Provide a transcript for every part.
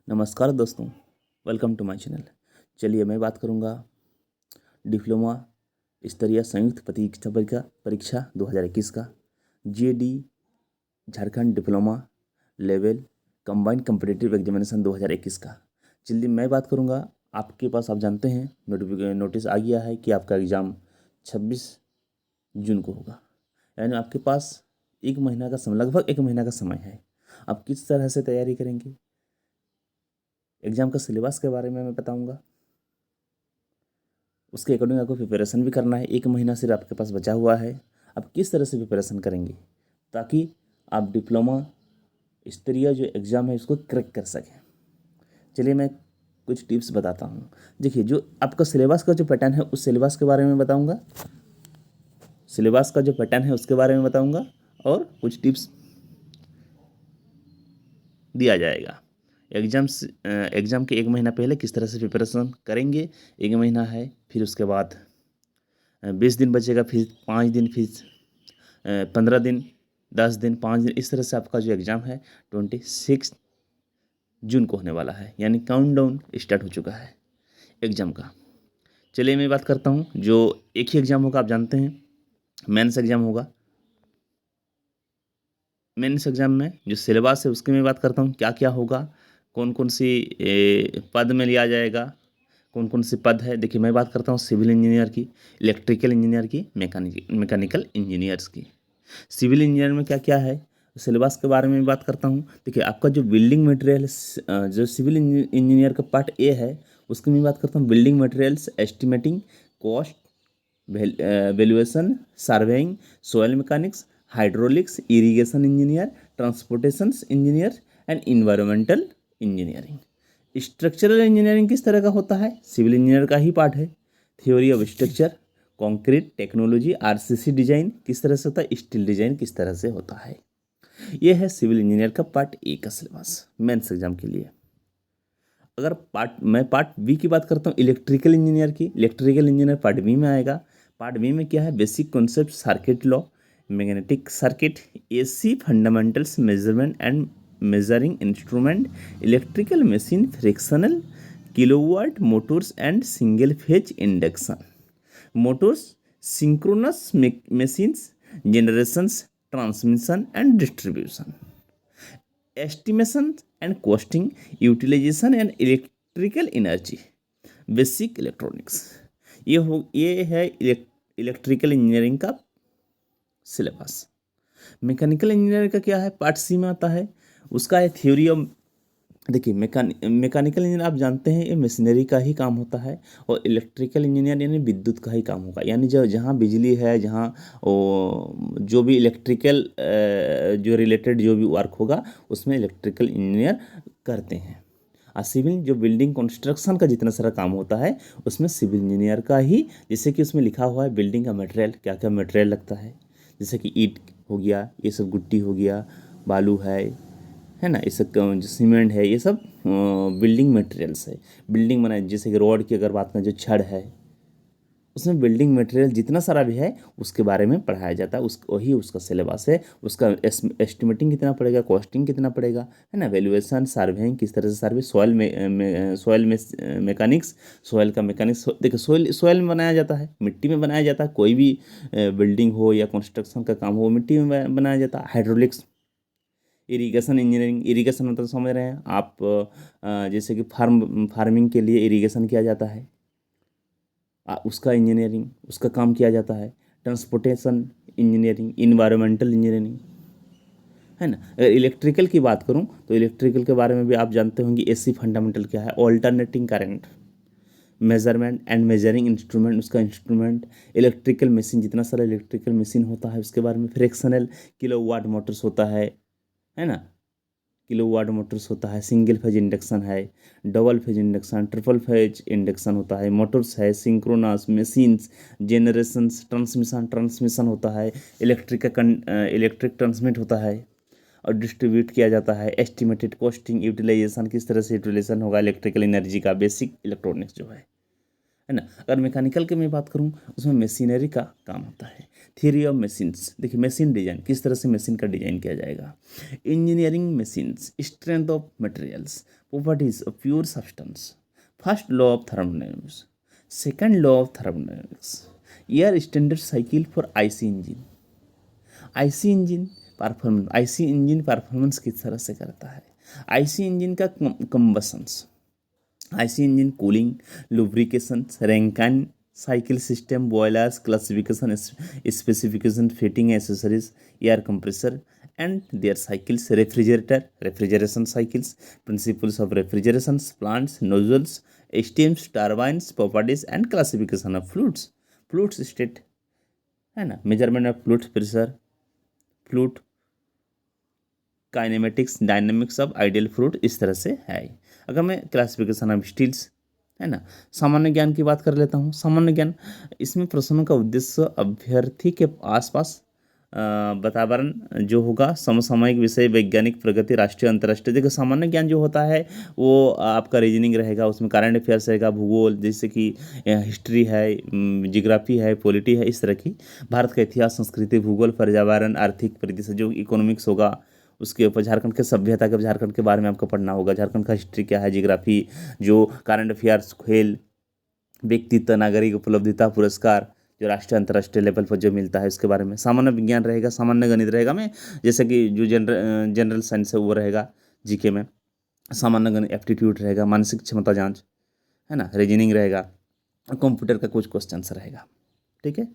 नमस्कार दोस्तों, welcome to my channel. चलिए मैं बात करूंगा डिप्लोमा स्तरीय संयुक्त परीक्षा 2021 का GAD Jharkhand diploma level combined competitive examination 2021 का। चलिए मैं बात करूंगा, आपके पास आप जानते हैं नोटिस आ गया है कि आपका एग्ज़ाम 26 जून को होगा। यानी आपके पास लगभग एक महीना का समय है। आप किस तरह से तैयारी करेंगे, एग्ज़ाम का सिलेबस के बारे में मैं बताऊंगा। उसके अकॉर्डिंग आपको प्रिपरेशन भी करना है। एक महीना सिर्फ आपके पास बचा हुआ है। आप किस तरह से प्रिपरेशन करेंगे ताकि आप डिप्लोमा स्तरीय जो एग्ज़ाम है उसको क्रैक कर सकें। चलिए मैं कुछ टिप्स बताता हूँ। देखिए, जो आपका सिलेबस का जो पैटर्न है उस सिलेबस के बारे में बताऊँगा, सिलेबस का जो पैटर्न है उसके बारे में बताऊँगा और कुछ टिप्स दिया जाएगा। एग्ज़ाम के एक महीना पहले किस तरह से प्रिपरेशन करेंगे। एक महीना है, फिर उसके बाद 20 दिन बचेगा, फिर 5 दिन, फिर 15 दिन, 10 दिन, 5 दिन, इस तरह से आपका जो एग्ज़ाम है 26 जून को होने वाला है। यानी काउंटडाउन स्टार्ट हो चुका है एग्ज़ाम का। चलिए मैं बात करता हूँ। जो एक ही एग्ज़ाम होगा, आप जानते हैं, मेंस एग्ज़ाम होगा। मेंस एग्ज़ाम में जो सिलेबस है उसकी मैं बात करता हूँ, क्या क्या होगा, कौन कौन सी पद में लिया जाएगा, कौन कौन से पद है। देखिए मैं बात करता हूँ सिविल इंजीनियर की, इलेक्ट्रिकल इंजीनियर की, मैकेनिकल इंजीनियर्स की। सिविल इंजीनियर में क्या क्या है, सिलेबस के बारे में बात करता हूँ। देखिए आपका जो बिल्डिंग मटेरियल, जो सिविल इंजीनियर का पार्ट ए है उसकी मैं बात करता हूँ। Building materials, estimating, cost, valuation, surveying, soil mechanics, hydraulics, irrigation engineer, transportation engineer and environmental engineering. Structural engineering किस तरह का होता है, सिविल इंजीनियर का ही पार्ट है। Theory of structure, concrete technology, RCC design किस तरह से होता है, स्टील डिजाइन किस तरह से होता है। यह है सिविल इंजीनियर का पार्ट ए का सिलेबस मेंस एग्जाम के लिए। अगर पार्ट बी की बात करता हूँ, इलेक्ट्रिकल इंजीनियर की, इलेक्ट्रिकल इंजीनियर पार्ट बी में आएगा। पार्ट बी में क्या है, basic concept, circuit law, magnetic circuit, AC fundamentals, measurement and measuring instrument, electrical machine, frictional, kilowatt Motors and single phase induction Motors, synchronous machines, generations, transmission and distribution, estimation and costing, utilisation and electrical energy, basic electronics. ये है electrical engineering का syllabus. Mechanical engineering का क्या है, part सी में आता है। उसका है थ्योरी ऑफ, देखिए मैकेनिकल इंजीनियर आप जानते हैं ये मशीनरी का ही काम होता है, और इलेक्ट्रिकल इंजीनियर यानी विद्युत का ही काम होगा। यानी जो जहाँ बिजली है, जहाँ जो भी इलेक्ट्रिकल जो रिलेटेड जो भी वर्क होगा उसमें इलेक्ट्रिकल इंजीनियर करते हैं। और सिविल जो बिल्डिंग कंस्ट्रक्शन का जितना सारा काम होता है उसमें सिविल इंजीनियर का ही, जैसे कि उसमें लिखा हुआ है बिल्डिंग का मटेरियल, क्या क्या मटेरियल लगता है, जैसे कि ईंट हो गया, ये सब गिट्टी हो गया, बालू है ना, ये सब जो सीमेंट है, ये सब बिल्डिंग मटेरियल्स है। बिल्डिंग बनाए, जैसे कि रोड की अगर बात करें, जो छड़ है उसमें बिल्डिंग मटेरियल जितना सारा भी है उसके बारे में पढ़ाया जाता है। वही उसका सिलेबस है। उसका एस्टिमेटिंग कितना पड़ेगा, कॉस्टिंग कितना पड़ेगा, है ना, वैल्यूएशन, सर्वेइंग किस तरह से, सर्वे, सॉयल में मैकेनिक्स, सॉयल का मैकेनिक्स। देखिए सॉयल में बनाया जाता है, मिट्टी में बनाया जाता है। कोई भी बिल्डिंग हो या कंस्ट्रक्शन का काम हो मिट्टी में बनाया जाता है। हाइड्रोलिक्स, इरिगेशन इंजीनियरिंग, इरिगेशन मतलब समझ रहे हैं आप, जैसे कि फार्मिंग के लिए इरिगेशन किया जाता है, उसका इंजीनियरिंग, उसका काम किया जाता है। ट्रांसपोर्टेशन इंजीनियरिंग, इन्वायरमेंटल इंजीनियरिंग, है ना। अगर इलेक्ट्रिकल की बात करूं तो इलेक्ट्रिकल के बारे में भी आप जानते होंगे, एसी फंडामेंटल क्या है, alternating current, measurement and measuring instrument, उसका इंस्ट्रूमेंट, इलेक्ट्रिकल मशीन, जितना सारा इलेक्ट्रिकल मशीन होता है उसके बारे में, फ्रिक्शनल, किलोवाट मोटर्स होता है ना, किलोवाट मोटर्स होता है, सिंगल फेज इंडक्शन है, double phase induction, triple phase induction होता है, मोटर्स है, सिंक्रोनस मशीन्स, जेनरेशंस, ट्रांसमिशन होता है, इलेक्ट्रिक ट्रांसमिट होता है और डिस्ट्रीब्यूट किया जाता है। एस्टिमेटेड कॉस्टिंग, यूटिलाइजेशन किस तरह से यूटिलाइजेशन होगा इलेक्ट्रिकल एनर्जी का, बेसिक इलेक्ट्रॉनिक्स जो है है ना। अगर मैकेनिकल की मैं बात करूँ, उसमें मशीनरी का काम होता है। थियरी ऑफ मशीन्स, देखिए मशीन डिजाइन, किस तरह से मशीन का डिजाइन किया जाएगा। Engineering machines, strength of materials, properties of pure substance, first law of thermodynamics, second law of thermodynamics, air standard cycle for IC engine. IC engine performance किस तरह से करता है। आईसी इंजन का combustions, IC engine cooling, lubrication, Rankine cycle system, boilers, classification, specification, fitting accessories, air compressor and their cycles, refrigeration cycles, principles of refrigeration, plants, nozzles, stems, turbines, properties and classification of fluids state, है ना, measurement of fluid pressure, fluid kinematics, dynamics of ideal fluid, इस तरह से है। अगर मैं classification of steels, है ना, सामान्य ज्ञान की बात कर लेता हूँ। सामान्य ज्ञान, इसमें प्रश्नों का उद्देश्य अभ्यर्थी के आसपास वातावरण जो होगा, समसामयिक विषय, वैज्ञानिक प्रगति, राष्ट्रीय अंतर्राष्ट्रीय। देखो सामान्य ज्ञान जो होता है वो आपका रीजनिंग रहेगा, उसमें करंट अफेयर्स रहेगा, भूगोल जैसे कि हिस्ट्री है, जियोग्राफी है, पॉलिटी है, इस तरह की। भारत का इतिहास, संस्कृति, भूगोल, पर्यावरण, आर्थिक परिदृश्य जो इकोनॉमिक्स होगा उसके ऊपर, झारखंड के सभ्यता के, झारखंड के बारे में आपको पढ़ना होगा, झारखंड का हिस्ट्री क्या है, जियोग्राफी, जो करंट अफेयर्स, खेल, व्यक्तित्व, नागरिक उपलब्धिता, पुरस्कार जो राष्ट्रीय अंतर्राष्ट्रीय लेवल पर जो मिलता है उसके बारे में। सामान्य विज्ञान रहेगा, सामान्य गणित रहेगा में, जैसे कि जो जनरल साइंस है वो रहेगा जीके में। सामान्य गणित, एप्टीट्यूड रहेगा, मानसिक क्षमता जांच, है ना, रीजनिंग रहेगा, कंप्यूटर का कुछ क्वेश्चन रहेगा। ठीक है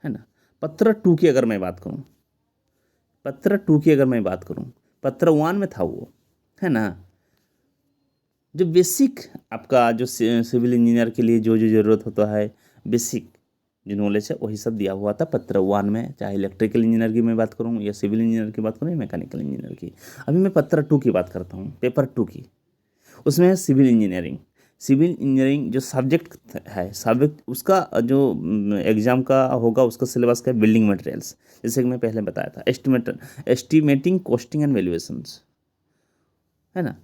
ना। पत्र टू की अगर मैं बात करूं, पत्र वन में था वो, है ना, जो बेसिक आपका जो सिविल इंजीनियर के लिए जो जो ज़रूरत होता है, बेसिक जो नॉलेज है वही सब दिया हुआ था पत्र वन में। चाहे इलेक्ट्रिकल इंजीनियर की मैं बात करूँ, या सिविल इंजीनियर की बात करूँ, या मैकेनिकल इंजीनियर की। अभी मैं पत्र टू की बात करता हूँ, पेपर टू की। उसमें है सिविल इंजीनियरिंग। सिविल इंजीनियरिंग जो सब्जेक्ट है, सब्जेक्ट उसका जो एग्जाम का होगा, उसका सिलेबस का बिल्डिंग मटेरियल्स, जैसे कि मैं पहले बताया था, एस्टिमेटिंग, कॉस्टिंग एंड वैल्यूएशंस, है ना,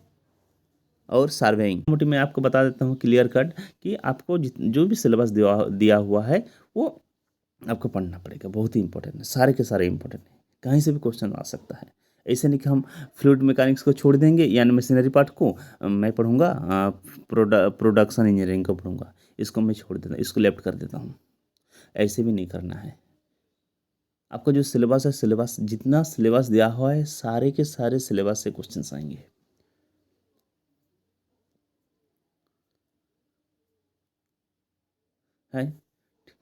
और सर्वेइंग। मोटी मैं आपको बता देता हूँ क्लियर कट कि आपको जो भी सिलेबस दिया हुआ है वो आपको पढ़ना पड़ेगा, बहुत ही इंपॉर्टेंट है, सारे के सारे इंपॉर्टेंट है, कहीं से भी क्वेश्चन आ सकता है। ऐसे नहीं कि हम फ्लूइड मैकेनिक्स को छोड़ देंगे, यानी मशीनरी पार्ट को मैं पढ़ूंगा, प्रोडक्शन इंजीनियरिंग को पढ़ूंगा, इसको मैं छोड़ देता, इसको लेफ्ट कर देता हूँ। ऐसे भी नहीं करना है। आपका जो सिलेबस है, सिलेबस जितना सिलेबस दिया हुआ है, सारे के सारे सिलेबस से क्वेश्चन आएंगे। है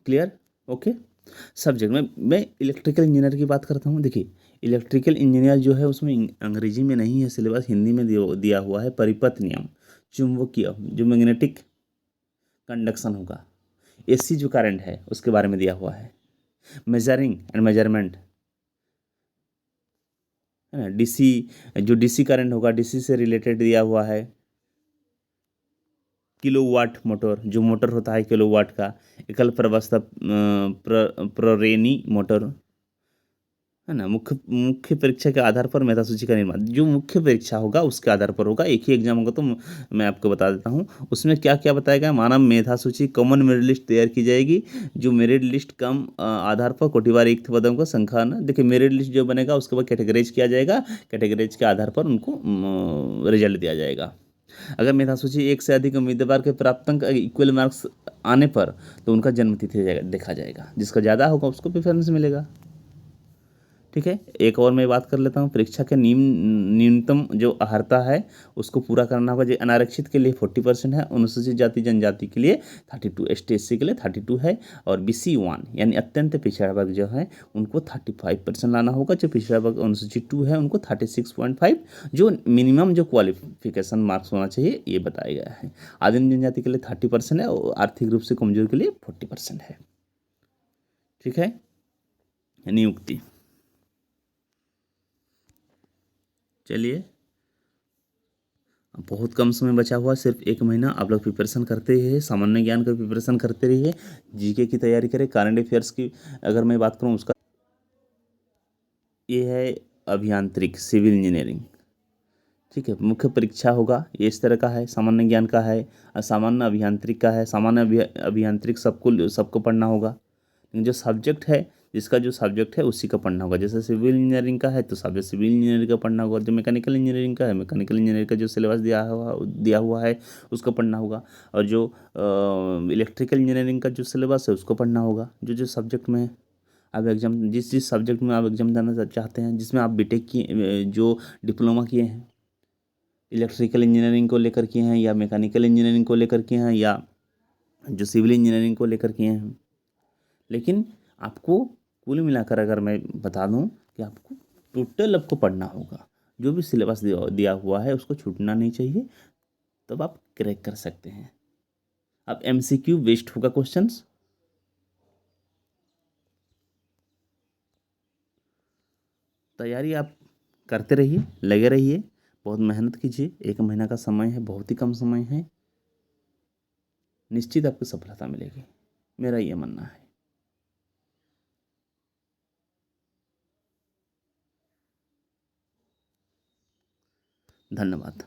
क्लियर? ओके। सब्जेक्ट में मैं इलेक्ट्रिकल इंजीनियर की बात करता हूँ। देखिए इलेक्ट्रिकल इंजीनियर जो है उसमें अंग्रेजी में नहीं है सिलेबस, हिंदी में दिया हुआ है। परिपथ नियम, चुंबकीय जो मैग्नेटिक कंडक्शन होगा, एसी जो करंट है उसके बारे में दिया हुआ है। मेजरिंग एंड मेजरमेंट, है ना, डीसी जो डीसी करंट होगा, डीसी से रिलेटेड दिया हुआ है। किलोवाट मोटर, जो मोटर होता है किलोवाट का, एकल प्रवस्था प्रेरणी मोटर, है ना। मुख्य परीक्षा के आधार पर मेधा सूची का निर्माण, जो मुख्य परीक्षा होगा उसके आधार पर होगा, एक ही एग्जाम होगा। तो मैं आपको बता देता हूँ उसमें क्या क्या बताया गया। मानव मेधा सूची, कॉमन मेरिट लिस्ट तैयार की जाएगी, जो मेरिट लिस्ट कम आधार पर कोटिवार रिक्त पदों का संख्या ना, देखिए मेरिट लिस्ट जो बनेगा उसके बाद कैटेगराइज किया जाएगा, कैटेगराइज के आधार पर उनको रिजल्ट दिया जाएगा। अगर मेधा सूची एक से अधिक उम्मीदवार के प्राप्तांक इक्वल मार्क्स आने पर तो उनका जन्मतिथि देखा जाएगा, जिसका ज़्यादा होगा उसको प्रेफरेंस मिलेगा। ठीक है। एक और मैं बात कर लेता हूँ, परीक्षा के न्यूनतम जो अर्हता है उसको पूरा करना होगा। जो अनारक्षित के लिए 40% है, अनुसूचित जाति जनजाति के लिए 32, ST SC के लिए 32 है, और BC1 यानी अत्यंत पिछड़ा वर्ग जो है उनको 35% लाना होगा। जो पिछड़ा वर्ग अनुसूचित 2 है उनको 36.5, जो मिनिमम जो क्वालिफिकेशन मार्क्स होना चाहिए ये बताया गया है। आदिम जनजाति के लिए 30% है, और आर्थिक रूप से कमजोर के लिए 40% है। ठीक है। नियुक्ति, चलिए बहुत कम समय बचा हुआ, सिर्फ 1 महीना। आप लोग प्रिपरेशन करते रहिए, सामान्य ज्ञान का प्रिपरेशन करते रहिए, जीके की तैयारी करें। करंट अफेयर्स की अगर मैं बात करूं उसका, ये है अभियांत्रिक सिविल इंजीनियरिंग, ठीक है। मुख्य परीक्षा होगा ये इस तरह का है, सामान्य ज्ञान का है, सामान्य अभियांत्रिक का है। सामान्य अभियांत्रिक सबको पढ़ना होगा, लेकिन जो सब्जेक्ट है, जिसका जो सब्जेक्ट है उसी का पढ़ना होगा। जैसे सिविल इंजीनियरिंग का है तो सब्जेक्ट सिविल इंजीनियरिंग का पढ़ना होगा। जो मैकेनिकल इंजीनियरिंग का है, मैकेनिकल इंजीनियरिंग का जो सिलेबस दिया हुआ है उसको पढ़ना होगा। और जो इलेक्ट्रिकल इंजीनियरिंग का जो सिलेबस है उसको पढ़ना होगा। जो जो सब्जेक्ट में आप एग्जाम, जिस जिस सब्जेक्ट में आप एग्जाम देना चाहते हैं, जिसमें आप बीटेक की जो डिप्लोमा किए हैं, इलेक्ट्रिकल इंजीनियरिंग को लेकर किए हैं या मैकेनिकल इंजीनियरिंग को लेकर किए हैं या जो सिविल इंजीनियरिंग को लेकर किए हैं। लेकिन आपको कुल मिलाकर अगर मैं बता दूं कि आपको टोटल आपको पढ़ना होगा। जो भी सिलेबस दिया हुआ है उसको छूटना नहीं चाहिए, तब आप क्रैक कर सकते हैं। अब एमसीक्यू बेस्ड होगा क्वेश्चंस। तैयारी आप करते रहिए, लगे रहिए, बहुत मेहनत कीजिए। 1 महीना का समय है, बहुत ही कम समय है। निश्चित आपको सफलता मिलेगी, मेरा ये मानना है। धन्यवाद।